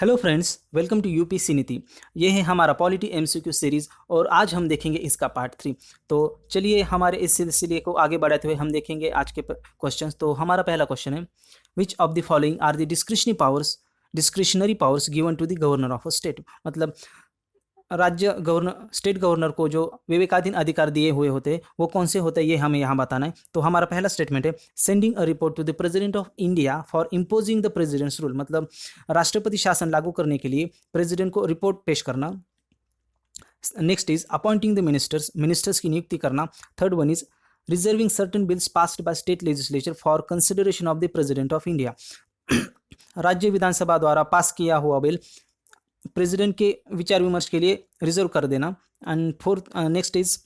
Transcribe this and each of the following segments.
Hello friends, welcome to UPSC Niti. ये है हमारा पॉलिटी एमसीक्यू सीरीज़ और आज हम देखेंगे इसका पार्ट 3। तो चलिए हमारे इस सिलसिले को आगे बढ़ाते हुए हम देखेंगे आज के क्वेश्चंस। तो हमारा पहला क्वेश्चन है, which of the following are the discretionary powers given to the governor of a state. मतलब स्टेट गवर्नर को जो विवेकाधीन अधिकार दिए हुए होते हैं वो कौन से होते हैं, ये हमें यहाँ बताना है। तो हमारा पहला स्टेटमेंट है, sending a report to the president of India for imposing the president's rule. मतलब राष्ट्रपति शासन लागू करने के लिए प्रेसिडेंट को रिपोर्ट पेश करना। Next is appointing the ministers की नियुक्ति करना। Third one is reserving certain bills passed by state legislature for consideration of the president of India. राज्य विधानसभा द्वारा पास किया हुआ बिल प्रेसिडेंट के विचार विमर्श के लिए रिजर्व कर देना। And fourth next is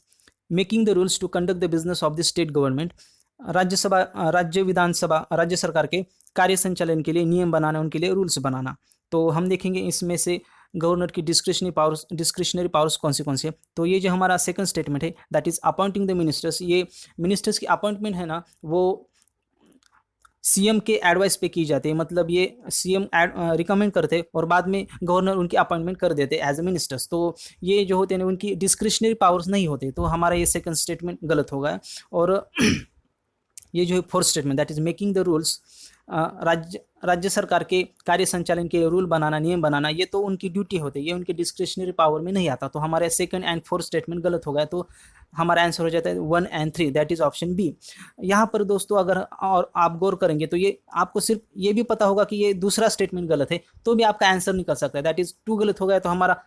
making the rules to conduct the business of the state government. राज्य सरकार के कार्य संचालन के लिए नियम बनाना, उनके लिए रूल्स बनाना। तो हम देखेंगे इसमें से गवर्नर की डिस्क्रिशनरी पावर्स कौन से है। तो ये जो हमारा सेकंड स्टेटमेंट है, that is appointing the ministers. ये मिनिस्टर्स की अपॉइंटमेंट है ना, वो सीएम के एडवाइस पे की जाती है। मतलब ये सीएम रिकमेंड करते और बाद में गवर्नर उनकी अपॉइंटमेंट कर देते एज ए मिनिस्टर्स। तो ये जो होते हैं उनकी डिस्क्रिशनरी पावर्स नहीं होते। तो हमारा ये सेकंड स्टेटमेंट गलत होगा। और ये जो है fourth statement, that is making the rules, राज्य सरकार के कार्य संचालन के रूल बनाना, नियम बनाना, ये तो उनकी ड्यूटी होती है, ये उनके डिस्क्रिशनरी पावर में नहीं आता। तो हमारे सेकंड एंड फोर्थ स्टेटमेंट गलत हो गया। तो हमारा आंसर हो जाता है 1 और 3, दैट इज ऑप्शन बी। यहाँ पर दोस्तों अगर और आप गौर करेंगे तो ये आपको सिर्फ ये भी पता होगा कि ये दूसरा स्टेटमेंट गलत है, तो भी आपका आंसर निकल सकता है। दैट इज 2 गलत हो गया तो हमारा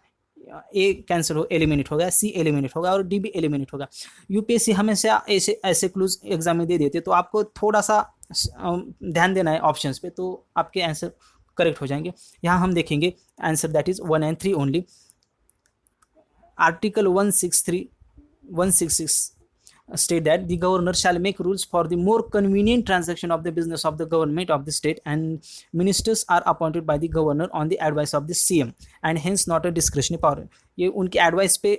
ए कैंसिल हो, एलिमिनेट हो गया, सी एलिमिनेट होगा और डी भी एलिमिनेट होगा। यूपीएससी हमेशा ऐसे क्लूज एग्जाम में दे देते हैं, तो आपको थोड़ा सा ध्यान देना है ऑप्शंस पे, तो आपके आंसर करेक्ट हो जाएंगे। यहाँ हम देखेंगे आंसर दैट इज 1 और 3 only. Article 166 state that the governor shall make rules for the more convenient transaction of the business of the government of the state, and ministers are appointed by the governor on the advice of the CM and hence not a discretionary power। ये उनकी advice पे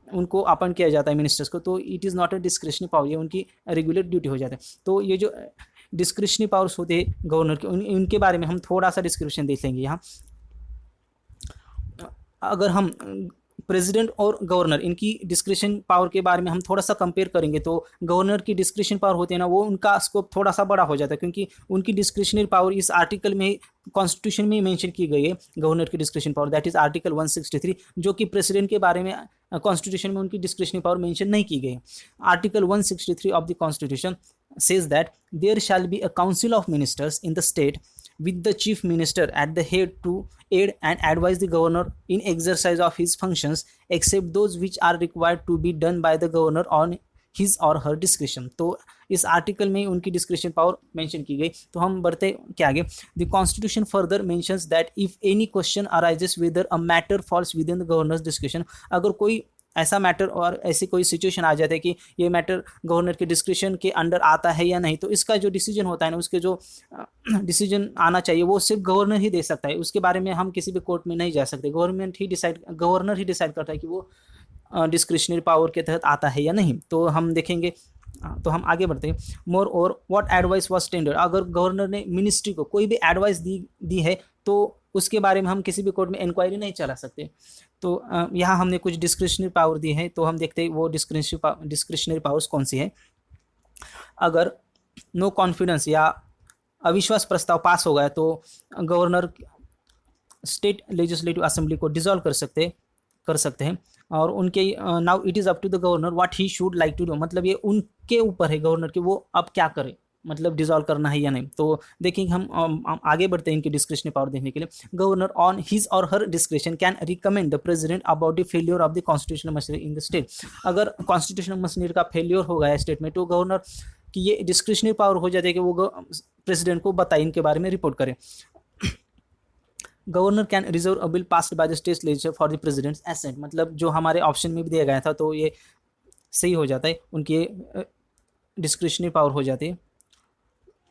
उनको appoint किया जाता है ministers को, तो it is not a discretionary power, ये उनकी रेगुलर ड्यूटी हो जाता है। तो ये जो डिस्क्रिशनरी पावर्स होते हैं गवर्नर के, उनके बारे में हम थोड़ा सा डिस्क्रिप्शन देख लेंगे यहाँ। अगर हम प्रेसिडेंट और गवर्नर इनकी डिस्क्रिशन पावर के बारे में हम थोड़ा सा कंपेयर करेंगे, तो गवर्नर की डिस्क्रिशन पावर होती है ना, वो उनका स्कोप थोड़ा सा बड़ा हो जाता है, क्योंकि उनकी डिस्क्रिशनरी पावर इस आर्टिकल में, कॉन्स्टिट्यूशन में मेंशन की गई है गवर्नर की discretion power, that is article 163, जो कि प्रेसिडेंट के बारे में कॉन्स्टिट्यूशन में उनकी डिस्क्रिशनरी पावर मेंशन नहीं की गई है। Article 163 of the constitution says that there shall be a council of ministers in the state with the chief minister at the head to aid and advise the governor in exercise of his functions except those which are required to be done by the governor on his or her discretion। तो इस article में उनकी discretion power mention की गई। तो हम बढ़ते क्या आगे। The constitution further mentions that if any question arises whether a matter falls within the governor's discretion. अगर कोई ऐसा मैटर और ऐसी कोई सिचुएशन आ जाता है कि ये मैटर गवर्नर के डिस्क्रिशन के अंडर आता है या नहीं, तो इसका जो डिसीजन होता है ना, उसके जो डिसीजन आना चाहिए वो सिर्फ गवर्नर ही दे सकता है। उसके बारे में हम किसी भी कोर्ट में नहीं जा सकते। गवर्नर ही डिसाइड करता है कि वो डिस्क्रिशनरी पावर के तहत आता है या नहीं। तो हम देखेंगे, तो हम आगे बढ़ते हैं। मोर और व्हाट एडवाइस वाज टेंडर। अगर गवर्नर ने मिनिस्ट्री को कोई भी एडवाइस दी है तो उसके बारे में हम किसी भी कोर्ट में इंक्वायरी नहीं चला सकते। तो यहाँ हमने कुछ डिस्क्रिशनरी पावर दी है, तो हम देखते हैं वो डिस्क्रिशनरी पावर्स कौन सी है। अगर नो कॉन्फिडेंस या अविश्वास प्रस्ताव पास हो गया तो गवर्नर स्टेट लेजिस्लेटिव असेंबली को डिसॉल्व कर सकते हैं और उनके now it is up to the governor what he should like to do. मतलब ये उनके ऊपर है गवर्नर के, वो अब क्या करे, मतलब डिसॉल्व करना है या नहीं। तो देखेंगे हम आगे बढ़ते हैं इनकी डिस्क्रिशनरी पावर देखने के लिए। Governor on his or her discretion can recommend the president about the failure of the constitutional machinery in the state. अगर कॉन्स्टिट्यूशनल मशीनरी का फेलियर हो गया स्टेट में, तो गवर्नर की ये डिस्क्रिशनरी पावर हो जाती है कि वो प्रेसिडेंट को बताए, इनके बारे में रिपोर्ट करे। Governor can reserve a bill passed by the state legislature for the president's assent. मतलब जो हमारे ऑप्शन में भी दिया गया था, तो ये सही हो जाता है, उनकी डिस्क्रिशनरी पावर हो जाती है।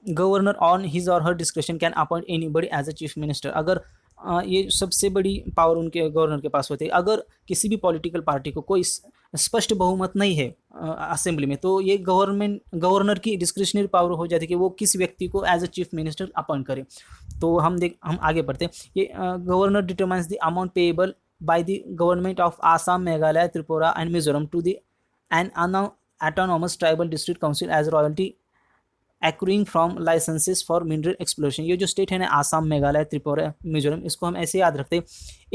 Governor on his or her discretion can appoint anybody as a chief minister. अगर ये सबसे बड़ी पावर उनके गवर्नर के पास होती है। अगर किसी भी पॉलिटिकल पार्टी को कोई स्पष्ट बहुमत नहीं है असेंबली में, तो ये गवर्नर की डिस्क्रिशनरी पावर हो जाती है कि वो किस व्यक्ति को as a chief minister appoint करे। तो हम आगे बढ़ते हैं। ये governor determines the amount payable by the government of Assam, Meghalaya, Tripura and Mizoram to the an autonomous tribal district council as royalty accruing from licenses for mineral exploration। ये जो स्टेट है ना, आसाम, मेघालय, त्रिपुरा, मिजोरम, इसको हम ऐसे याद रखते हैं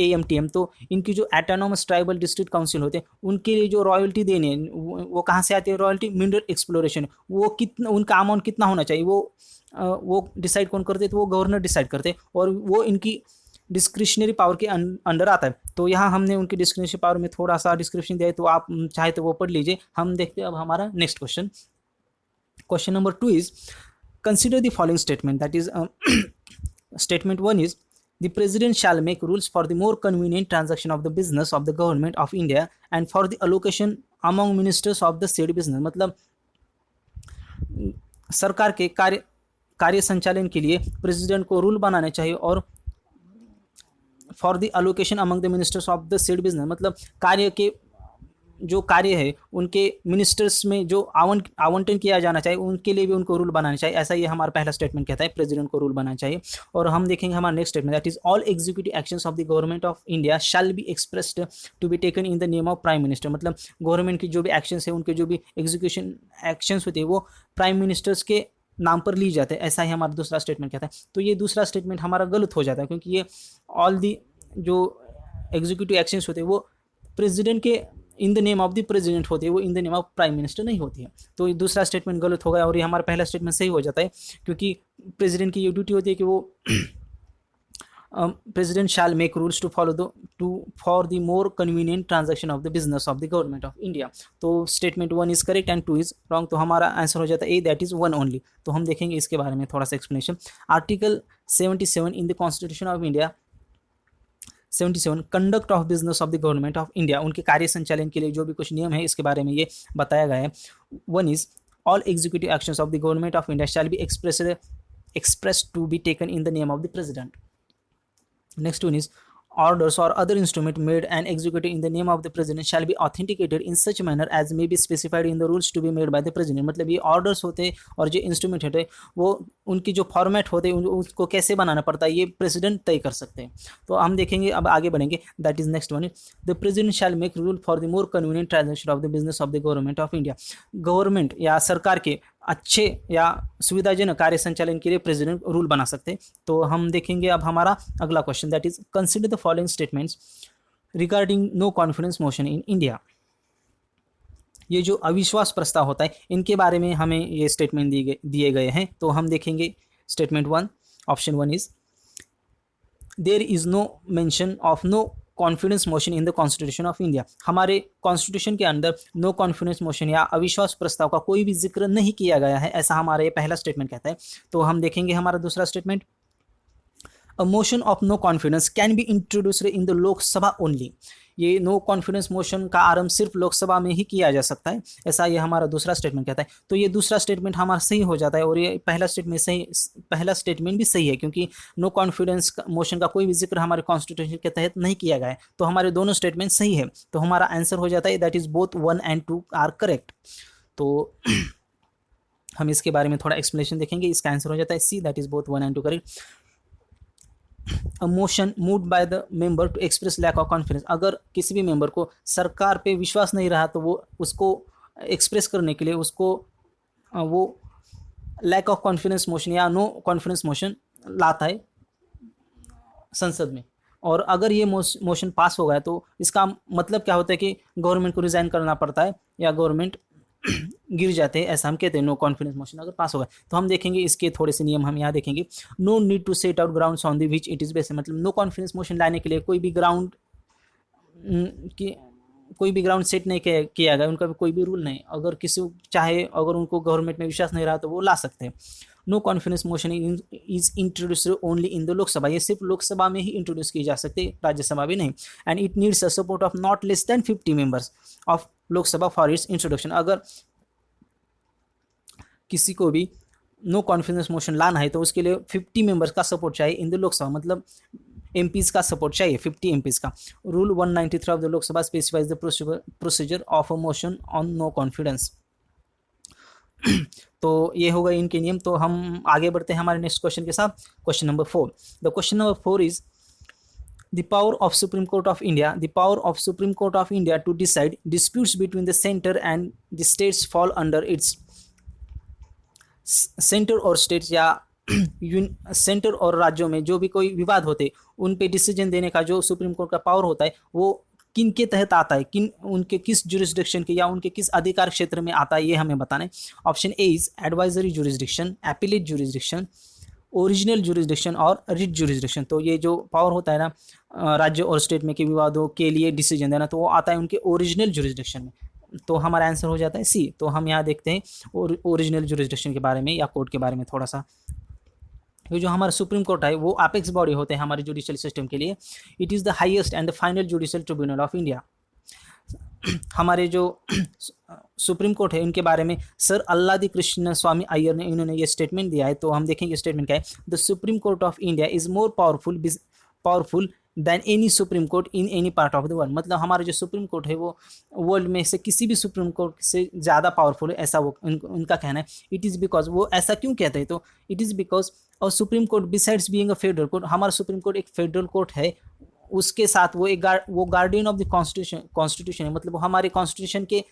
AMTM। तो इनकी जो एटोनॉमस ट्राइबल डिस्ट्रिक्ट काउंसिल होते हैं, उनके लिए जो रॉयल्टी देने हैं वो कहाँ से आती है? Royalty mineral exploration. वो कितना, उनका अमाउंट कितना होना चाहिए, वो डिसाइड कौन करते? तो वो गवर्नर डिसाइड करते, और वो इनकी डिस्क्रिशनरी पावर के अंडर आता है। तो यहाँ हमने उनकी डिस्क्रिशनरी पावर में थोड़ा सा डिस्क्रिप्शन दिया है, तो आप चाहे तो वो पढ़ लीजिए। हम देखते हैं अब हमारा next question. Question number 2 is, consider the following statement, that is statement 1 is, the president shall make rules for the more convenient transaction of the business of the government of India and for the allocation among ministers of the said business। मतलब सरकार के कार्य संचालन के लिए president को rule बनाने चाहिए, और for the allocation among the ministers of the said business, मतलब जो कार्य है उनके मिनिस्टर्स में जो आवंटन किया जाना चाहिए, उनके लिए भी उनको रूल बनाना चाहिए। ऐसा ये हमारा पहला स्टेटमेंट कहता है, प्रेसिडेंट को रूल बनाना चाहिए। और हम देखेंगे हमारा next statement, that is all executive actions of the government of India shall be expressed to be taken in the name of prime minister. मतलब गवर्नमेंट की जो भी एक्शंस है, उनके जो भी एग्जीक्यूशन एक्शंस होते हैं, वो प्राइम मिनिस्टर्स के नाम पर ली जाते हैं। ऐसा ही हमारा दूसरा स्टेटमेंट कहता है। तो ये दूसरा स्टेटमेंट हमारा गलत हो जाता है, क्योंकि ये ऑल दी जो एग्जीक्यूटिव एक्शंस होते हैं वो प्रेसिडेंट के इन the name of the president होती है, वो इन the name of prime minister नहीं होती है। तो ये दूसरा स्टेटमेंट गलत होगा, और ये हमारा पहला स्टेटमेंट सही हो जाता है, क्योंकि प्रेसिडेंट की ये ड्यूटी होती है कि वो president shall make rules to for the more convenient transaction of the business of the government of India. तो statement 1 is correct and 2 is wrong. तो हमारा आंसर हो जाता है ए, दैट इज 1 ओनली। तो हम देखेंगे इसके बारे में थोड़ा सा explanation. Article 77 in the constitution of India 77 conduct of business of the government of India, उनके कार्य संचालन के लिए जो भी कुछ नियम है इसके बारे में ये बताया गया है। 1 is all executive actions of the government of India shall be expressed to be taken in the name of the president. Next one is, orders or other instrument made and executed in the name of the president shall be authenticated in such manner as may be specified in the rules to be made by the president। मतलब ये orders होते हैं और जो instrument होते हैं, वो उनकी जो फॉर्मेट होते हैं उसको कैसे बनाना पड़ता है, ये प्रेसिडेंट तय कर सकते हैं। तो हम देखेंगे, अब आगे बढ़ेंगे। That is next one, the president shall make rule for the more convenient transaction of the business of the government of India. Government या सरकार के अच्छे या सुविधाजनक कार्य संचालन के लिए प्रेसिडेंट रूल बना सकते हैं। तो हम देखेंगे अब हमारा अगला question, that is consider the following statements regarding no confidence motion in India. ये जो अविश्वास प्रस्ताव होता है, इनके बारे में हमें ये स्टेटमेंट दिए गए हैं। तो हम देखेंगे statement 1, option 1 is, there is no mention of no confidence motion in the constitution of India. हमारे कॉन्स्टिट्यूशन के अंदर नो कॉन्फिडेंस मोशन या अविश्वास प्रस्ताव का कोई भी जिक्र नहीं किया गया है, ऐसा हमारा ये पहला स्टेटमेंट कहता है। तो हम देखेंगे हमारा दूसरा statement, a motion of no confidence can be introduced in the Lok Sabha only. ये नो कॉन्फिडेंस मोशन का आरंभ सिर्फ लोकसभा में ही किया जा सकता है, ऐसा ये हमारा दूसरा स्टेटमेंट कहता है। तो ये दूसरा स्टेटमेंट हमारा सही हो जाता है, और ये पहला स्टेटमेंट भी सही है, क्योंकि नो कॉन्फिडेंस मोशन का कोई भी जिक्र हमारे कॉन्स्टिट्यूशन के तहत नहीं किया गया है। तो हमारे दोनों स्टेटमेंट सही है, तो हमारा आंसर हो जाता है that is both 1 and 2 are correct. तो हम इसके बारे में थोड़ा एक्सप्लेनेशन देखेंगे। इसका आंसर हो जाता है C, that is both 1 and 2 correct. A motion moved by the member to express lack of confidence. अगर किसी भी मेंबर को सरकार पे विश्वास नहीं रहा, तो वो उसको एक्सप्रेस करने के लिए वो लैक ऑफ कॉन्फिडेंस मोशन या नो कॉन्फिडेंस मोशन लाता है संसद में। और अगर ये मोशन पास हो गया, तो इसका मतलब क्या होता है कि गवर्नमेंट को रिजाइन करना पड़ता है या गवर्नमेंट गिर जाते हैं, ऐसा हम कहते हैं नो कॉन्फिडेंस मोशन अगर पास होगा। तो हम देखेंगे इसके थोड़े से नियम हम यहाँ देखेंगे। No need to set out grounds on the which it is based. मतलब नो कॉन्फिडेंस मोशन लाने के लिए कोई भी ग्राउंड सेट नहीं किया गया, उनका भी कोई भी रूल नहीं। अगर किसी चाहे, अगर उनको गवर्नमेंट में विश्वास नहीं रहा, तो वो ला सकते हैं। No confidence motion is introduced only in the Lok Sabha. ये सिर्फ लोकसभा में ही इंट्रोड्यूस की जा सकती है, राज्यसभा भी नहीं। And it needs a support of not less then 50 members of Lok Sabha for its introduction. अगर किसी को भी नो कॉन्फिडेंस मोशन लाना है, तो उसके लिए 50 मेंबर्स का सपोर्ट चाहिए इन द लोकसभा। मतलब MPs का सपोर्ट चाहिए, 50 MPs का। Rule 193 of the Lok Sabha specifies the procedure of a motion on no confidence. तो ये हो गए इनके नियम। तो हम आगे बढ़ते हैं हमारे नेक्स्ट क्वेश्चन के साथ। Question number 4, the question number 4 is the power of Supreme Court of India, the power of Supreme Court of India to decide disputes between the center and the states fall under its centre और states या centre और राज्यों में जो भी कोई विवाद होते उन पे डिसीजन देने का जो सुप्रीम कोर्ट का पावर होता है वो किन के तहत आता है, किन उनके किस जुरिस्डिक्शन के या उनके किस अधिकार क्षेत्र में आता है, ये हमें बताना है। Option A is advisory jurisdiction, appellate jurisdiction, original jurisdiction और रिट जुरिस्डिक्शन। तो ये जो पावर होता है ना राज्य और स्टेट में के विवादों के लिए डिसीजन देना, तो वो आता है उनके ओरिजिनल जुरिस्डिक्शन में। तो हमारा आंसर हो जाता है सी। तो हम यहाँ देखते हैं ओरिजिनल जुरिस्डिक्शन के बारे में या कोर्ट के बारे में थोड़ा सा। ये जो हमारा सुप्रीम कोर्ट है वो अपेक्स बॉडी होते हैं हमारे जुडिशियल सिस्टम के लिए। It is the highest and the final judicial tribunal of India. हमारे जो सुप्रीम कोर्ट है उनके बारे में सर अल्लादी कृष्ण स्वामी अय्यर ने इन्होंने ये स्टेटमेंट दिया है। तो हम देखेंगे स्टेटमेंट क्या है। The Supreme Court of India is more powerful than any supreme court in any part of the world. मतलब हमारा जो सुप्रीम कोर्ट है वो वर्ल्ड में से किसी भी सुप्रीम कोर्ट से ज़्यादा पावरफुल है, ऐसा वो उनका कहना है। इट इज़ बिकॉज, वो ऐसा क्यों कहते हैं, तो इट इज़ बिकॉज और supreme court besides being a federal court, हमारा सुप्रीम कोर्ट एक फेडरल कोर्ट है, उसके साथ वो एक वो गार्डियन ऑफ द कॉन्स्टिट्यूशन है। मतलब वो हमारे कॉन्स्टिट्यूशन के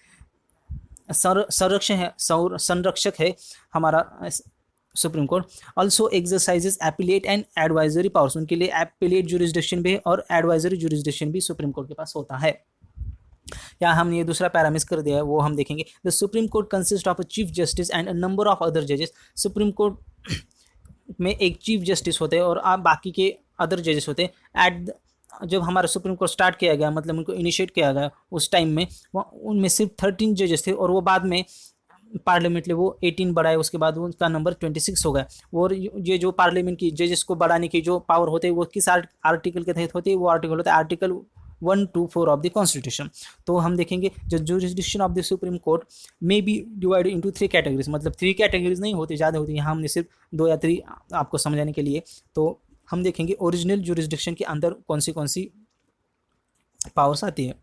संरक्षक है हमारा supreme court. Also exercises appellate and advisory powers, उनके लिए एपिलेट जुरिस्डिक्शन भी है और एडवाइजरी जुरिस्डिक्शन भी सुप्रीम कोर्ट के पास होता है। या हमने ये दूसरा पैरामिस कर दिया है वो हम देखेंगे। The Supreme court consist of a chief justice and a number of other जजेस। सुप्रीम कोर्ट में एक चीफ जस्टिस होते हैं और आप बाकी के अदर जजेस होते हैं। जब हमारा सुप्रीम कोर्ट स्टार्ट किया गया, मतलब उनको इनिशिएट किया गया उस टाइम में उनमें सिर्फ 13 जजेस थे और वो बाद में पार्लियामेंट में वो 18 बढ़ाए, उसके बाद वो उनका नंबर 26 हो गया। और ये जो पार्लियामेंट की जजेस को बढ़ाने की जो पावर होते हैं वो किस आर्टिकल के तहत होती है, वो आर्टिकल होता है article 1 to 4 of the constitution. तो हम देखेंगे जो jurisdiction of the Supreme court में बी डिवाइडेड इनटू 3 कैटेगरीज। मतलब 3 कैटेगरीज नहीं होती, ज़्यादा होती है, यहाँ हमने सिर्फ 2 या 3 आपको समझाने के लिए। तो हम देखेंगे ओरिजिनल जुरिस्डिक्शन के अंदर कौन सी पावर्स आती है।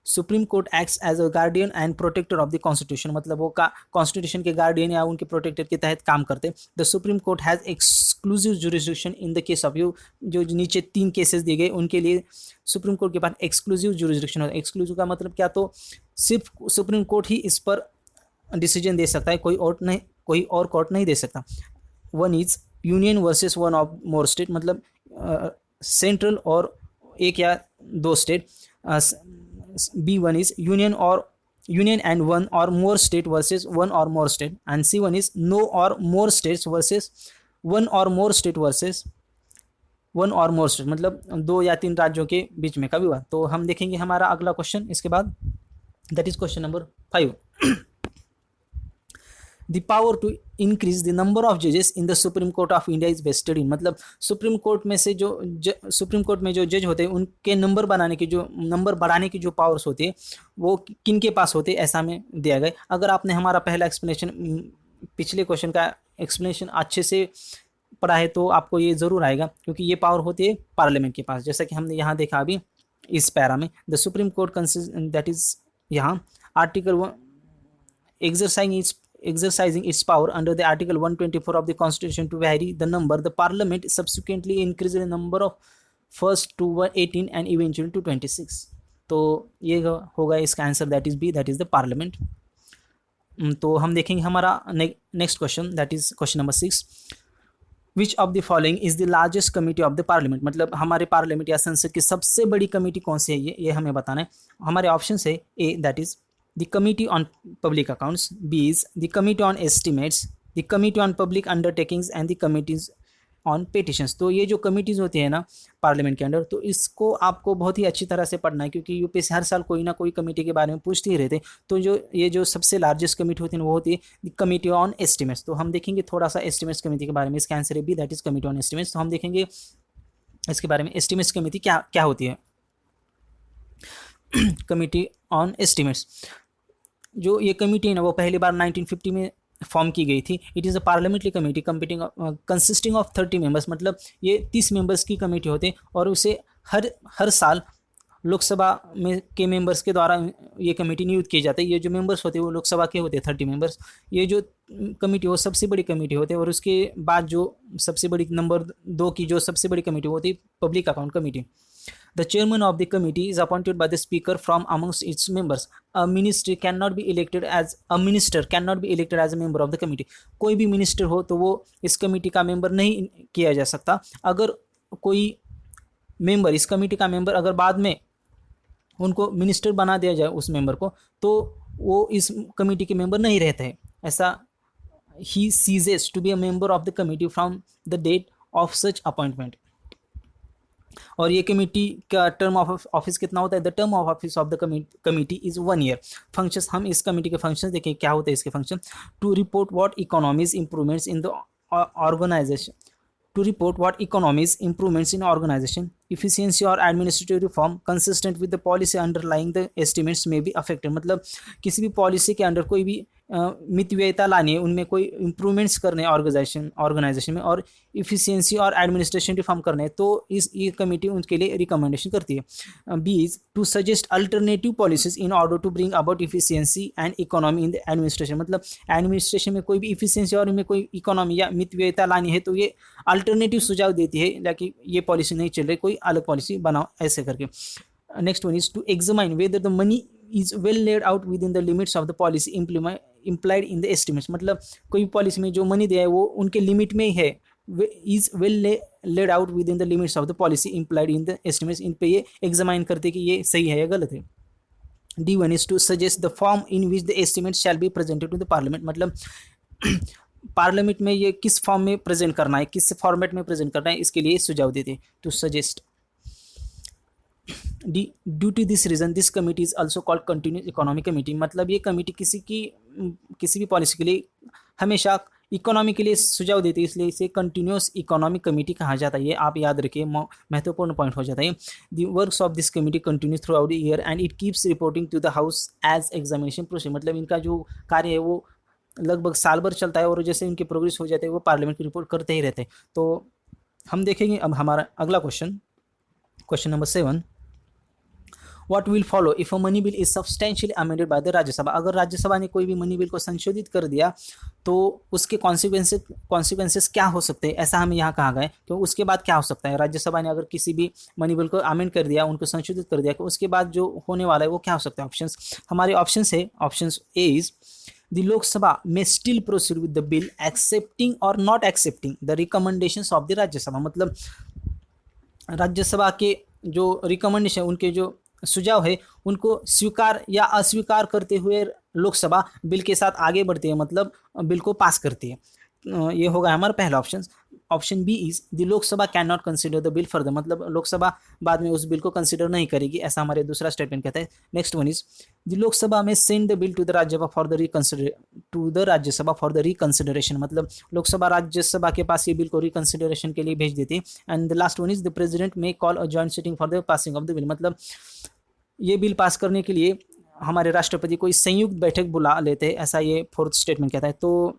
Supreme court acts as a guardian and protector of the constitution, मतलब वो कॉन्स्टिट्यूशन के गार्डियन या उनके प्रोटेक्टर के तहत काम करते। The Supreme court has exclusive jurisdiction in the case of you, जो नीचे 3 केसेस दिए गए उनके लिए सुप्रीम कोर्ट के पास एक्सक्लूसिव जुरिस्डिक्शन होता है। एक्सक्लूसिव का मतलब क्या, तो सिर्फ सुप्रीम कोर्ट ही इस पर डिसीजन दे सकता है, कोई और कोर्ट नहीं दे सकता। 1 is union versus 1 of more state, मतलब सेंट्रल और 1 या 2 state. B1 is union and 1 or more state versus 1 or more state, and C1 is no or more states versus 1 or more state versus 1 or more state, मतलब 2 या 3 राज्यों के बीच में का विवाद। तो हम देखेंगे हमारा अगला क्वेश्चन इसके बाद, that is question number 5। The power to increase the number of जजेस in the Supreme Court of India is vested in, मतलब सुप्रीम कोर्ट में से जो सुप्रीम कोर्ट में जो जज होते हैं उनके नंबर बढ़ाने की जो पावर्स होती है वो किन के पास होती है, ऐसा हमें दिया गया। अगर आपने हमारा पहला एक्सप्लेनेशन, पिछले क्वेश्चन का एक्सप्लेनेशन अच्छे से पढ़ा है तो आपको ये ज़रूर आएगा, क्योंकि ये पावर होती है पार्लियामेंट के पास। जैसा कि हमने यहाँ देखा अभी इस पैरा में, the Supreme court consist, that is यहाँ article 1 exercising its power under the article 124 of the constitution to vary the number, the parliament subsequently increased the number of first to 18 and eventually to 26। तो ये होगा इसका answer, that is B, that is the parliament. तो हम देखेंगे हमारा next question, that is question number 6। Which of the following is the largest committee of the parliament, मतलब हमारे पार्लियामेंट या संसद की सबसे बड़ी कमेटी कौन सी है, ये हमें बताना है। हमारे ऑप्शन है A, that is the committee on public accounts, B is the committee on estimates, the committee on public undertakings and the committees on petitions। तो ये जो कमिटीज़ होती है ना पार्लियामेंट के अंदर, तो इसको आपको बहुत ही अच्छी तरह से पढ़ना है, क्योंकि यूपीएससी हर साल कोई ना कोई कमेटी के बारे में पूछते ही रहते। तो जो सबसे लार्जेस्ट कमेटी होती है वो होती है द कमिटी ऑन एस्टिमेट्स। तो हम देखेंगे थोड़ा सा एस्टिमेट्स कमेटी के बारे में। इसका आंसर है B, that is committee on estimates. तो हम देखेंगे इसके बारे में, एस्टिमेट्स कमेटी क्या होती है। कमिटी ऑन एस्टिमेट्स जो ये कमेटी है ना वो पहली बार 1950 में फॉर्म की गई थी। It is a parliamentary committee competing consisting of 30 members, मतलब ये 30 मेंबर्स की कमेटी होते और उसे हर हर साल लोकसभा में के मेंबर्स के द्वारा ये कमेटी नियुक्त की जाती है। ये जो मेंबर्स होते हैं वो लोकसभा के होते हैं 30 मेंबर्स। ये जो कमेटी वो सबसे बड़ी कमेटी होती है। और उसके बाद जो सबसे बड़ी नंबर 2 की जो सबसे बड़ी कमेटी होती है public account committee. The chairman of the committee is appointed by the speaker from amongst its members. A minister cannot be elected as a member of the committee. कोई भी मिनिस्टर हो तो वो इस कमेटी का member नहीं किया जा सकता। अगर कोई मेंबर, इस कमेटी का मेंबर अगर बाद में उनको मिनिस्टर बना दिया जाए उस मेंबर को, तो वो इस कमेटी के मेंबर नहीं रहते हैं। ऐसा he ceases to be a member of the committee from the date of such appointment. और ये कमेटी का टर्म ऑफ ऑफिस कितना होता है? The term of office of the committee is 1 year. Functions, हम इस कमेटी के फंक्शंस देखें क्या होते हैं इसके function. To report what economies improvements in the organisation, to report what economies improvements in organization, efficiency or administrative reform consistent with the policy underlying the estimates may be affected। मतलब किसी भी policy के under कोई भी मितव्ययिता लानी है, उनमें कोई इंप्रूवमेंट्स करने ऑर्गेनाइजेशन में, और इफिशियंसी और एडमिनिस्ट्रेशन रिफॉर्म करने हैं, तो ये कमेटी उनके लिए रिकमेंडेशन करती है। B is to suggest alternative policies in order to bring about efficiency and economy in the administration. मतलब एडमिनिस्ट्रेशन में कोई भी इफिशियंसी और इनमें कोई इकोनॉमी या मितव्ययिता लानी है तो ये अल्टरनेटिव सुझाव देती है, लाकि ये पॉलिसी नहीं चल रही, कोई अलग पॉलिसी बनाओ, ऐसे करके। Next one is to examine whether the money is well laid out within the limits of the policy implied in the estimates. मतलब कोई पॉलिसी में जो मनी दिया है वो उनके लिमिट में ही है, is well laid out within the limits of the policy implied in the estimates. इन पे ये एग्जामाइन करते कि ये सही है या गलत है। D1 is to suggest the form in which the estimate shall be presented to the parliament। मतलब पार्लियामेंट में ये किस फॉर्म में प्रेजेंट करना है, किस फॉर्मेट में प्रेजेंट करना है, इसके लिए सुझाव देते हैं। To suggest due to this reason this committee is also called continuous economic committee. मतलब ये कमेटी किसी भी पॉलिसी के लिए हमेशा इकोनॉमी के लिए सुझाव देती है, इसलिए इसे कंटिन्यूस इकोनॉमिक कमेटी कहा जाता है। ये आप याद रखिए, महत्वपूर्ण पॉइंट हो जाता है। The works of this committee continues throughout the year and it keeps reporting to the house as examination process. मतलब इनका जो कार्य है वो लगभग साल भर चलता है, और जैसे इनकी प्रोग्रेस हो जाती है वो पार्लियामेंट की रिपोर्ट करते ही रहते हैं। तो हम देखेंगे अब हमारा अगला question number 7। What will follow if a money bill is substantially amended by the Rajya Sabha. अगर राज्यसभा ने कोई भी मनी बिल को संशोधित कर दिया तो उसके कॉन्सिक्वेंसेस क्या हो सकते हैं, ऐसा हमें यहाँ कहा गया है। क्यों, उसके बाद क्या हो सकता है? राज्यसभा ने अगर किसी भी मनी बिल को अमेंड कर दिया, उनको संशोधित कर दिया, तो उसके बाद जो होने वाला है वो क्या हो सकता है? ऑप्शंस, हमारे ऑप्शंस है, options A is the Lok Sabha में still proceed with the bill accepting और not accepting the recommendations of the Rajya Sabha. मतलब राज्यसभा के जो रिकमेंडेशन, उनके जो सुझाव है, उनको स्वीकार या अस्वीकार करते हुए लोकसभा बिल के साथ आगे बढ़ती है, मतलब बिल को पास करती है। ये होगा हमारा पहला option. Option B is the Lok Sabha can not consider the bill further. मतलब लोकसभा बाद में उस बिल को कंसिडर नहीं करेगी, ऐसा हमारे दूसरा स्टेटमेंट कहता है। Next one is the Lok Sabha में send the bill to the Rajya Sabha for the reconsideration. मतलब लोकसभा राज्यसभा के पास ये बिल को रिकंसिडरेशन के लिए भेज देती है। And the last one is the president may call a joint sitting for the passing of the bill. मतलब ये बिल पास करने के लिए हमारे राष्ट्रपति कोई संयुक्त बैठक बुला लेते हैं, ऐसा ये फोर्थ स्टेटमेंट कहता है। तो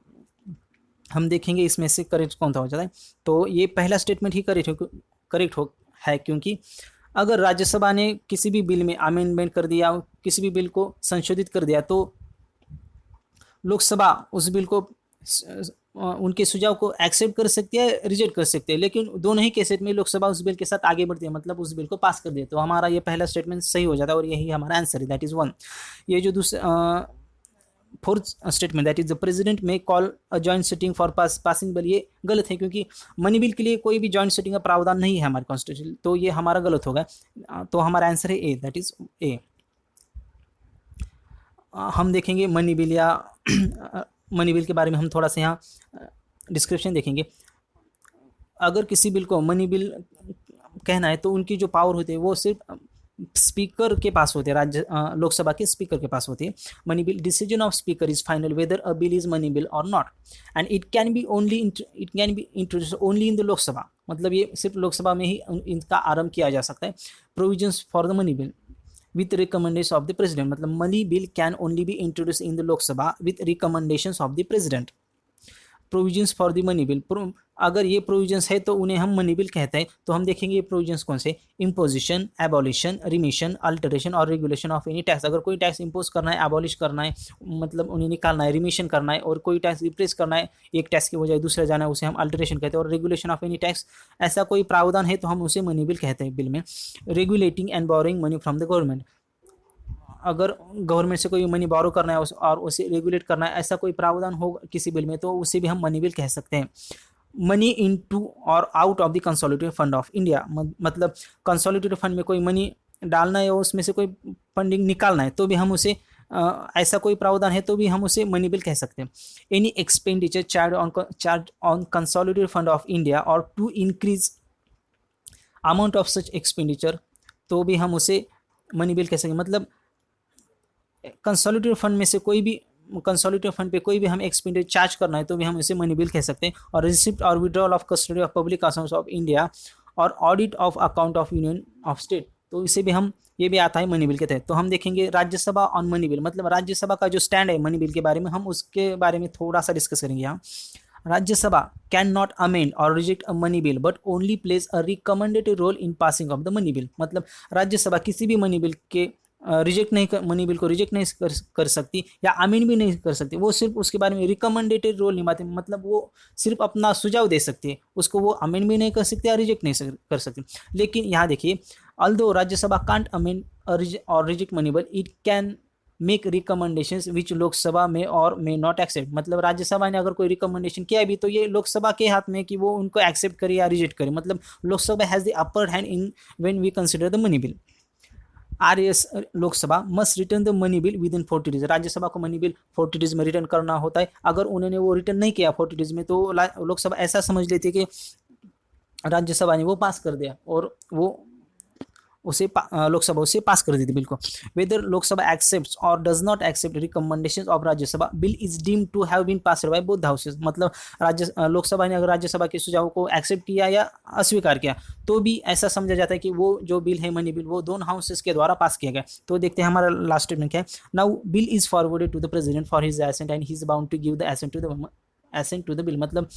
हम देखेंगे इसमें से करेक्ट कौन सा हो जाता है। तो ये पहला स्टेटमेंट ही करेक्ट है, क्योंकि अगर राज्यसभा ने किसी भी बिल में अमेंडमेंट कर दिया, किसी भी बिल को संशोधित कर दिया, तो लोकसभा उस बिल को उनके सुझाव को एक्सेप्ट कर सकती है, रिजेक्ट कर सकती है, लेकिन दोनों ही केसेस में लोकसभा उस बिल के साथ आगे बढ़ती है, मतलब उस बिल को पास कर दिया। तो हमारा ये पहला स्टेटमेंट सही हो जाता है और यही हमारा आंसर है, दैट इज 1। ये जो दूसरा fourth statement that is the president may call a joint sitting for passing bill, ये गलत है, क्योंकि मनी बिल के लिए कोई भी जॉइंट सिटिंग का प्रावधान नहीं है हमारे कॉन्स्टिट्यूशन। तो ये हमारा गलत होगा। तो हमारा आंसर है ए, दैट इज ए। हम देखेंगे मनी बिल या मनी बिल के बारे में हम थोड़ा सा यहाँ डिस्क्रिप्शन देखेंगे। अगर किसी बिल को मनी बिल कहना है तो उनकी जो पावर होती है वो सिर्फ स्पीकर के पास होते हैं, लोकसभा के स्पीकर के पास होती है। Money bill decision of speaker is final weather a bill is money bill और not, and it can be introduce only in the Lok Sabha. मतलब ये सिर्फ लोकसभा में ही इनका आरंभ किया जा सकता है। Provisions for the money bill with recommendations of the president, मतलब money bill can only be introduced in the Lok Sabha with recommendations of the president. Provisions for the money bill, अगर ये प्रोविजंस है तो उन्हें हम money bill कहते हैं। तो हम देखेंगे ये प्रोविजंस कौन से, इम्पोजिशन, एबॉलिशन, रिमिशन, अल्टरेशन और रेगुलेशन ऑफ एनी टैक्स। अगर कोई टैक्स इम्पोज करना है, एबॉलिश करना है, मतलब उन्हें निकालना है, रिमिशन करना है, और कोई टैक्स रिप्लेस करना है, एक टैक्स की बजाय दूसरा जाना है, उसे हम अल्टरेशन कहते हैं। और रेगुलेशन ऑफ एनी टैक्स, ऐसा कोई प्रावधान है तो हम उसे मनी बिल कहते हैं बिल में। Regulating and borrowing money from the government, अगर गवर्नमेंट से कोई मनी बोरो करना है और उसे रेगुलेट करना है, ऐसा कोई प्रावधान हो किसी बिल में, तो उसे भी हम मनी बिल कह सकते हैं। मनी इनटू और out of the consolidated fund of India, मतलब कंसोलिडेटेड फंड में कोई मनी डालना है और उसमें से कोई फंडिंग निकालना है तो भी हम उसे ऐसा कोई प्रावधान है तो भी हम उसे मनी बिल कह सकते हैं। Any expenditure charge on consolidated fund of India or to increase amount of such expenditure, तो भी हम उसे मनी बिल कह सकते हैं। मतलब कंसोलिडेटेड फंड में से कोई भी, कंसोलिडेटेड फंड पे कोई भी हम एक्सपेंडिचर चार्ज करना है तो भी हम इसे मनी बिल कह सकते हैं। और receipt or withdrawal of custody of public accounts of India or audit of account of union of state, तो इसे भी हम, ये भी आता है मनी बिल के तहत। तो हम देखेंगे राज्यसभा ऑन मनी बिल, मतलब राज्यसभा का जो स्टैंड है मनी बिल के बारे में, हम उसके बारे में थोड़ा सा डिस्कस करेंगे यहाँ। Rajya Sabha can not amend or reject a money bill but only plays a recommended role in passing of the money bill, मतलब राज्यसभा किसी भी मनी बिल के रिजेक्ट नहीं कर, मनी बिल को रिजेक्ट नहीं कर सकती या अमेंड भी नहीं कर सकती, वो सिर्फ उसके बारे में रिकमेंडेटेड रोल निभाते, मतलब वो सिर्फ अपना सुझाव दे सकती है, उसको वो अमेंड भी नहीं कर सकती या रिजेक्ट नहीं कर सकती। लेकिन यहाँ देखिए, although Rajya Sabha can't amend or reject money bill, it can make recommendations विच लोकसभा में और मे नॉट एक्सेप्ट, मतलब राज्यसभा ने अगर कोई रिकमेंडेशन किया भी तो ये लोकसभा के हाथ में कि वो उनको एक्सेप्ट करे या रिजेक्ट करे, मतलब Lok Sabha has the upper hand in when we consider the money bill. RS Lok Sabha must return the money bill within 40 days, Rajya Sabha को मनी बिल 40 डेज में रिटर्न करना होता है। अगर उन्होंने वो रिटर्न नहीं किया 40 डेज में तो लोकसभा ऐसा समझ लेती है कि राज्यसभा ने वो पास कर दिया और वो उसे लोकसभा उसे पास कर देती बिल को। Whether Lok Sabha accepts or does not accept recommendations of Rajya Sabha, bill is deemed to have been passed by both houses, मतलब लोकसभा ने अगर राज्यसभा के सुझाव को एक्सेप्ट किया या अस्वीकार किया तो भी ऐसा समझा जाता है कि वो जो बिल है मनी बिल वो दोनों हाउसेस के द्वारा पास किया गया। तो देखते हैं हमारा लास्ट स्टेटमेंट क्या है। Now bill is forwarded to the president for his assent and he is bound to give the assent to the bill, मतलब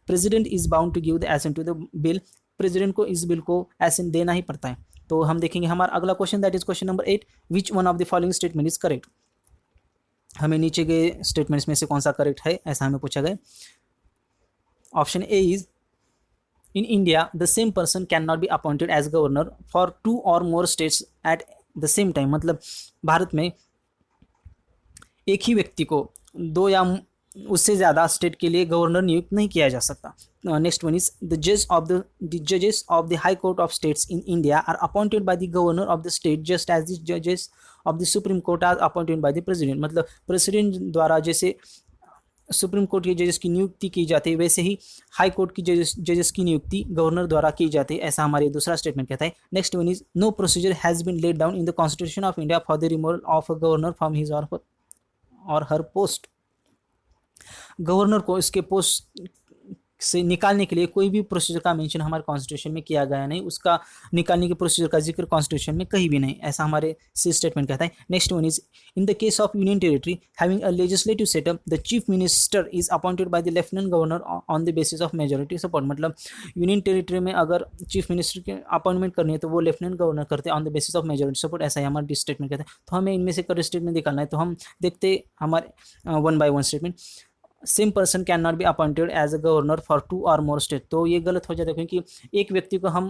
president is bound to give the assent to the bill, president को इस bill को accent देना ही पड़ता है। तो हम देखेंगे हमारा अगला question, that is question number 8, which one of the following statement is correct. हमें नीचे के स्टेटमेंट्स में से कौन सा करेक्ट है ऐसा हमें पूछा गया। Option A is in India the same person can not be appointed as governor for 2 or more states at the same time, मतलब भारत में एक ही व्यक्ति को 2 या उससे ज़्यादा स्टेट के लिए गवर्नर नियुक्त नहीं किया जा सकता। नेक्स्ट वन इज द जजेस of the high court of states in India are appointed by the governor of the state just as the जजेस of the Supreme court are appointed by the president, मतलब president द्वारा जैसे supreme court के जजेस की नियुक्ति की जाती है वैसे ही हाई कोर्ट की जजेस की नियुक्ति गवर्नर द्वारा की जाती है, ऐसा हमारे दूसरा स्टेटमेंट कहता है। Next one is no procedure has been laid down in the constitution of India for the removal of a governor from his or her post, governor को इसके पोस्ट से निकालने के लिए कोई भी प्रोसीजर का मेंशन हमारे कॉन्स्टिट्यूशन में किया गया नहीं, उसका निकालने के प्रोसीजर का जिक्र कॉन्स्टिट्यूशन में कहीं भी नहीं, ऐसा हमारे सी स्टेटमेंट कहता है। Next one is in the case of union territory having a legislative setup the chief minister is appointed by the lieutenant governor on the basis of majority support, मतलब यूनियन टेरिटरी में अगर chief minister की appointment करनी है तो वो lieutenant governor करते हैं on the basis of majority support, ऐसा ही हमारा स्टेटमेंट कहता है। तो हमें इनमें से करेक्ट स्टेटमेंट निकालना है, तो हम देखते हमारे 1 by 1 statement. Same person can not be appointed as a governor for 2 or more state, तो ये गलत हो जाता है क्योंकि एक व्यक्ति को हम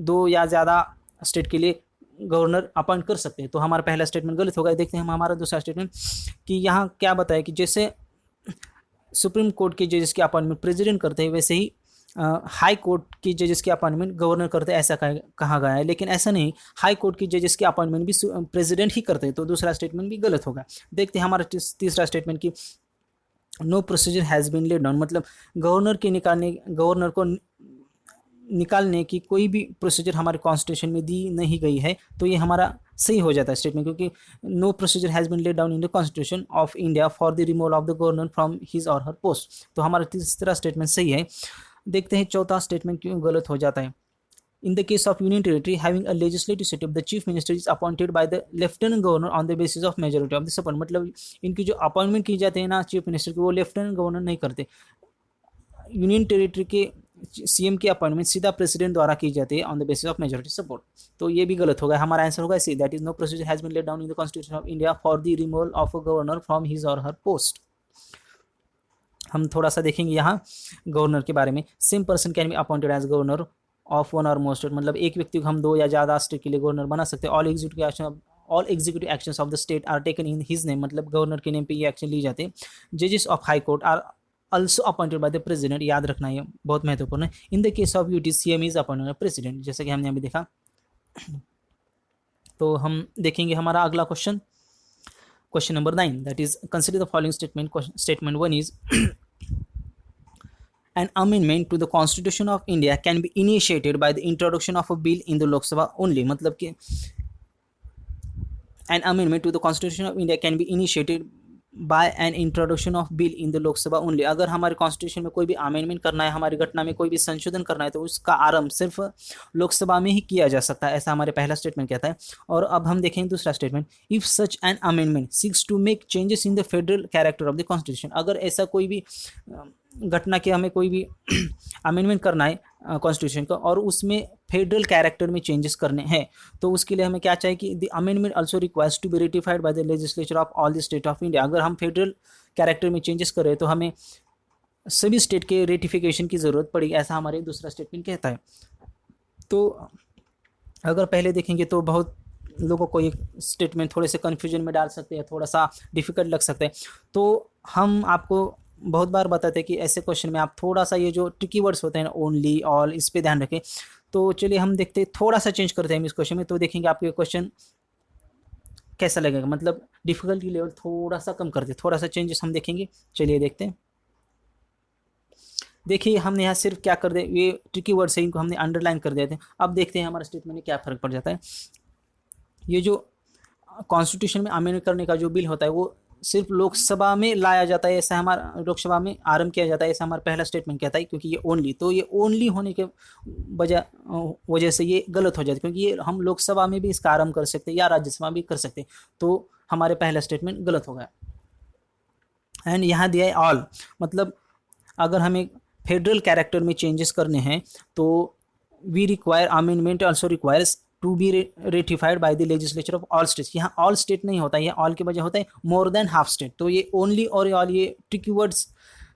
2 या ज़्यादा स्टेट के लिए गवर्नर अपॉइंट कर सकते हैं, तो हमारा पहला स्टेटमेंट गलत होगा। देखते हैं हम हमारा दूसरा स्टेटमेंट कि यहाँ क्या बताया कि जैसे सुप्रीम कोर्ट के जजेस की अपॉइंटमेंट प्रेसिडेंट करते हैं वैसे ही हाई कोर्ट की जजेस की अपॉइंटमेंट गवर्नर करते हैं, ऐसा कहा गया है, लेकिन ऐसा नहीं, हाई कोर्ट की जजेस की अपॉइंटमेंट भी प्रेसिडेंट ही करते हैं, तो दूसरा स्टेटमेंट भी गलत होगा। देखते हैं हमारा तीसरा स्टेटमेंट की no procedure has been laid down, मतलब गवर्नर को निकालने की कोई भी प्रोसीजर हमारे कॉन्स्टिट्यूशन में दी नहीं गई है, तो ये हमारा सही हो जाता है स्टेटमेंट, क्योंकि no procedure has been laid down in the constitution of India for the removal of the governor from his or her post, तो हमारा तीसरा स्टेटमेंट सही है। देखते हैं चौथा स्टेटमेंट क्यों गलत हो जाता है। In the case of Union Territory having a legislative setup, the chief minister is appointed by the lieutenant governor on the basis of majority of the support. मतलब इनकी जो अपॉइंटमेंट की जाती है ना चीफ मिनिस्टर की, वो लेफ्टिनेंट गवर्नर नहीं करते। यूनियन टेरिटरी के सीएम की अपॉइंटमेंट सीधा प्रेसिडेंट द्वारा की जाती है on the basis of majority support. तो ये भी गलत होगा, हमारा आंसर होगा C, that is no procedure has been laid down in the constitution of India for the removal of a governor from his or her post. हम थोड़ा सा देखेंगे यहाँ गवर्नर के बारे में। Same person can be appointed as governor of one or more state, मतलब एक व्यक्ति को हम दो या ज़्यादा स्टेट के लिए गवर्नर बना सकते हैं। All executive actions of the state are taken in his name, मतलब गवर्नर के नेम पे ये एक्शन ली जाते हैं। जजेस of high court are also appointed by the president, याद रखना ये बहुत महत्वपूर्ण है। In the case of UT CM is appointed by president, जैसे कि हमने अभी देखा। तो हम देखेंगे हमारा अगला question, question number 9, that is consider the following statement. Statement 1 is an amendment to the constitution of India can be initiated by the introduction of a bill in the Lok Sabha only, मतलब कि an amendment to the constitution of India can be initiated by an introduction of bill in the Lok Sabha only. अगर हमारे constitution में कोई भी amendment करना है, हमारी घटना में कोई भी संशोधन करना है, तो उसका आरंभ सिर्फ लोकसभा में ही किया जा सकता है, ऐसा हमारे पहला स्टेटमेंट कहता है। और अब हम देखेंगे दूसरा statement, if such an amendment seeks to make changes in the federal character of the constitution. अगर ऐसा कोई भी घटना के हमें कोई भी अमेंडमेंट करना है कॉन्स्टिट्यूशन का और उसमें फेडरल कैरेक्टर में चेंजेस करने हैं, तो उसके लिए हमें क्या चाहिए कि the amendment also requires to be ratified by the legislature of all the state of India. अगर हम फेडरल कैरेक्टर में चेंजेस कर रहे हैं तो हमें सभी स्टेट के रेटिफिकेशन की ज़रूरत पड़ेगी, ऐसा हमारे दूसरा स्टेटमेंट कहता है। तो अगर पहले देखेंगे तो बहुत लोगों को ये स्टेटमेंट थोड़े से कन्फ्यूजन में डाल सकते हैं, थोड़ा सा डिफिकल्ट लग सकता है। तो हम आपको बहुत बार बताते हैं कि ऐसे क्वेश्चन में आप थोड़ा सा ये जो ट्रिकी वर्ड्स होते हैं ओनली, ऑल, इस पे ध्यान रखें। तो चलिए हम देखते हैं, थोड़ा सा चेंज करते हैं इस क्वेश्चन में, तो देखेंगे आपको ये क्वेश्चन कैसा लगेगा, मतलब डिफिकल्टी लेवल थोड़ा सा कम करते हैं, थोड़ा सा चेंजेस हम देखेंगे। चलिए देखते हैं। देखिए हमने यहाँ सिर्फ क्या कर दिया, ये ट्रिकी वर्ड्स है, इनको हमने अंडरलाइन कर दिए थे। अब देखते हैं हमारे स्टेटमेंट में क्या फ़र्क पड़ जाता है। ये जो कॉन्स्टिट्यूशन में अमेंड करने का जो बिल होता है वो सिर्फ लोकसभा में लाया जाता है, ऐसा हमारा लोकसभा में आरंभ किया जाता है, ऐसा हमारा पहला स्टेटमेंट कहता है। क्योंकि ये ओनली, तो ये ओनली होने के वजह से ये गलत हो जाता है, क्योंकि ये हम लोकसभा में भी इसका आरंभ कर सकते हैं या राज्यसभा भी कर सकते हैं, तो हमारे पहला स्टेटमेंट गलत हो गया। एंड यहाँ दिया है ऑल, मतलब अगर हमें फेडरल कैरेक्टर में चेंजेस करने हैं तो we require amendment also requires to be ratified by the legislature of all states. यहाँ ऑल स्टेट नहीं होता है, यहाँ ऑल के बजाय होता है मोर देन हाफ स्टेट। तो ये ओनली और ऑल, ये ट्रिकी वर्ड्स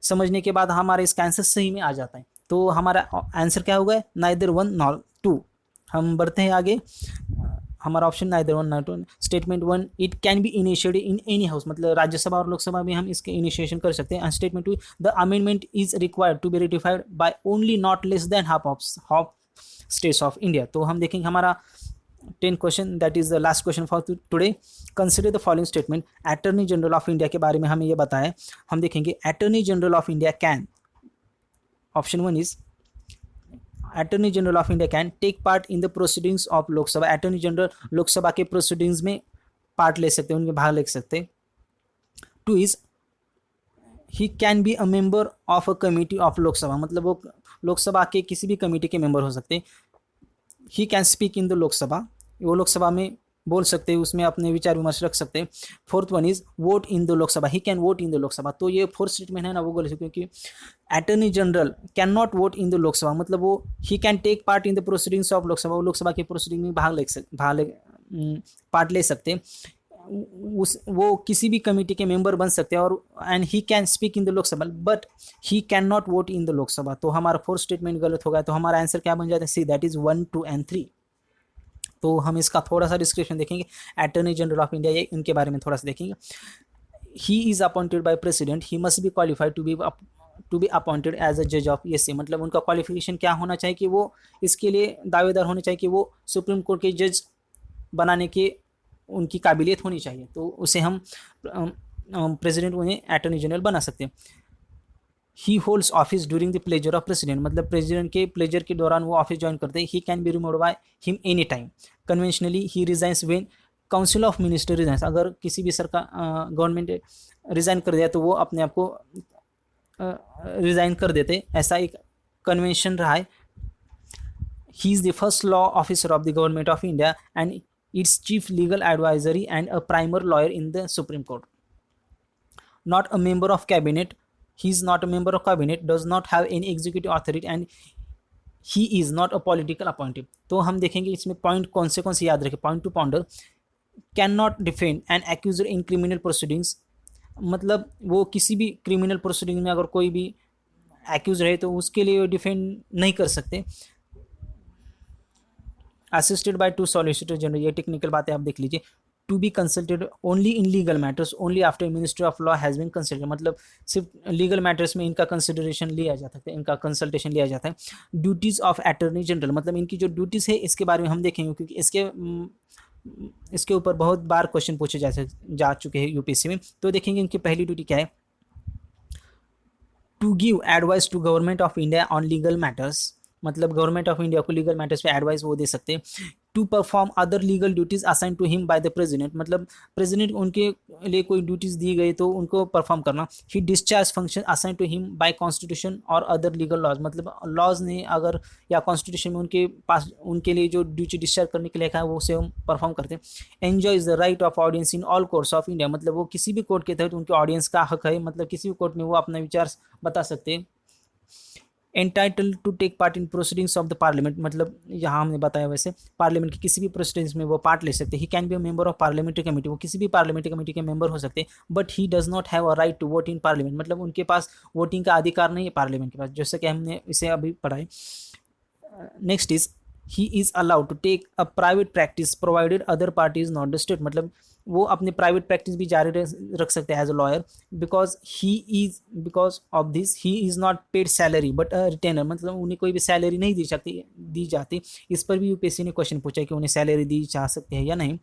समझने के बाद हमारे इसका आंसर सही में आ जाता है। तो हमारा आंसर क्या होगा, नाइदर वन नॉर टू। हम बढ़ते हैं आगे, हमारा option neither one not two. Statement 1, it can be initiated in any house, मतलब राज्यसभा और लोकसभा में हम इसके इनिशिएशन कर सकते हैं। Statement 2, the amendment is required to be ratified by only not less than half states of India. तो हम देखेंगे हमारा 10 question, that is the last question for today. Consider the following statement. Attorney general of India के बारे में हमें ये बताया, हम देखेंगे attorney general of India can, option 1 is attorney general of India can take part in the proceedings of Lok Sabha. Attorney general Lok Sabha के proceedings में पार्ट ले सकते हैं, उनके भाग ले सकते हैं। 2 is he can be a member of a committee of Lok Sabha, मतलब वो लोकसभा के किसी भी कमेटी के मेंबर हो सकते हैं। He can speak in the Lok Sabha, वो लोकसभा में बोल सकते हैं, उसमें अपने विचार विमर्श रख सकते हैं। 4th one is vote in the Lok Sabha, he can vote in the Lok Sabha. तो ये 4th स्टेटमेंट है ना, वो गलत है, क्योंकि attorney general can not vote in the Lok Sabha, मतलब वो he can take part in the proceedings of Lok Sabha, वो लोकसभा के प्रोसीडिंग में पार्ट ले सकते हैं। वो किसी भी कमेटी के मेंबर बन सकते हैं, और and he can speak in the Lok Sabha but he can not vote in the Lok Sabha. तो हमारा 4th स्टेटमेंट गलत होगा। तो हमारा आंसर क्या बन जाता है, सी, दैट इज 1, 2 एंड 3। तो हम इसका थोड़ा सा डिस्क्रिप्शन देखेंगे। अटॉर्नी जनरल ऑफ इंडिया, ये इनके बारे में थोड़ा सा देखेंगे। He is appointed by president, he must be qualified to be appointed as a जज ऑफ एससी, मतलब उनका क्वालिफिकेशन क्या होना चाहिए कि वो इसके लिए दावेदार होने चाहिए कि वो सुप्रीम कोर्ट के जज बनाने के उनकी काबिलियत होनी चाहिए। तो उसे हम प्रेसिडेंट उन्हें अटॉर्नी जनरल बना सकते हैं। ही holds office during the pleasure of president, मतलब प्रेसिडेंट के प्लेजर के दौरान वो ऑफिस ज्वाइन करते हैं। He can be removed by him any time. Conventionally he resigns when council of minister resigns, अगर किसी भी सरकार गवर्नमेंट रिजाइन कर दिया तो वो अपने आप को रिजाइन कर देते, ऐसा एक कन्वेंशन रहा है। he is the first law officer of the government of India and its chief legal advisory and a primary lawyer in the Supreme Court. Not a member of cabinet, he is not a member of cabinet, does not have any executive authority and he is not a political appointee. तो हम देखेंगे इसमें point कौन से याद रखें. Point to ponder, can not defend an accuser in criminal proceedings, मतलब वो किसी भी क्रिमिनल प्रोसीडिंग में अगर कोई भी एक्यूज रहे तो उसके लिए डिफेंड नहीं कर सकते. असिस्टेड बाय 2 सॉलिसिटर जनरल, ये टेक्निकल बातें आप देख लीजिए. To be consulted only in legal matters only after ministry of law has been consulted, मतलब सिर्फ लीगल मैटर्स में इनका कंसिडरेशन लिया जाता है, इनका कंसल्टेशन लिया जाता है. ड्यूटीज़ ऑफ अटॉर्नी जनरल, मतलब इनकी जो ड्यूटीज़ है इसके बारे में हम देखेंगे क्योंकि इसके ऊपर बहुत बार क्वेश्चन पूछे जा चुके हैं यूपीएससी में. तो देखेंगे इनकी पहली ड्यूटी क्या है. To give advice to government of India on legal matters, मतलब गवर्नमेंट ऑफ इंडिया को लीगल मैटर्स पे एडवाइस वो दे सकते हैं. To perform other legal duties assign to him by the president, मतलब प्रेसिडेंट उनके लिए कोई ड्यूटीज दी गई तो उनको परफॉर्म करना. He discharge function assign to him by constitution or other legal laws, मतलब लॉज ने अगर या कॉन्स्टिट्यूशन में उनके पास उनके लिए जो ड्यूटी डिस्चार्ज करने के लिए लिखा है वो उसे हम परफॉर्म करते हैं. Enjoys the right of audience in all courts of India, मतलब वो किसी भी कोर्ट के तहत उनके ऑडियंस का हक है, मतलब किसी भी कोर्ट में वो अपना विचार बता सकते हैं. Entitled to take part in proceedings of the parliament, मतलब यहाँ हमने बताया वैसे पार्लियामेंट की किसी भी प्रोसीडिंग्स में वो पार्ट ले सकते हैं. He can be a member of parliamentary committee, वो किसी भी पार्लियामेंट्री कमेटी के मेंबर हो सकते हैं. But he does not have a right to vote in parliament, मतलब उनके पास वोटिंग का अधिकार नहीं है पार्लियामेंट के पास, जैसे कि हमने इसे अभी पढ़ा है. Next is he is allowed to take a private practice provided other party is not the state, मतलब वो अपनी प्राइवेट प्रैक्टिस भी जारी रख सकते हैं as a lawyer. Because of this he is not paid salary but a retainer, मतलब उन्हें कोई भी सैलरी नहीं दी जाती. इस पर भी यूपीएससी ने क्वेश्चन पूछा है कि उन्हें सैलरी दी जा सकती है या नहीं.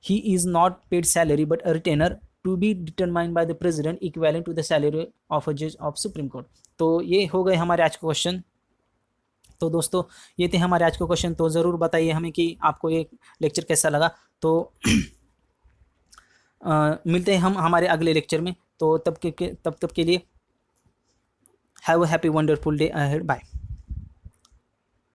He is not paid salary but a retainer to be determined by the president equivalent to the salary of a जज ऑफ सुप्रीम कोर्ट. तो ये हो गए हमारे आज के क्वेश्चन. तो दोस्तों ये थे हमारे आज के क्वेश्चन. तो ज़रूर बताइए हमें कि आपको ये लेक्चर कैसा लगा. तो मिलते हैं हम हमारे अगले लेक्चर में. तो तब तक के लिए have a happy wonderful day ahead. Bye.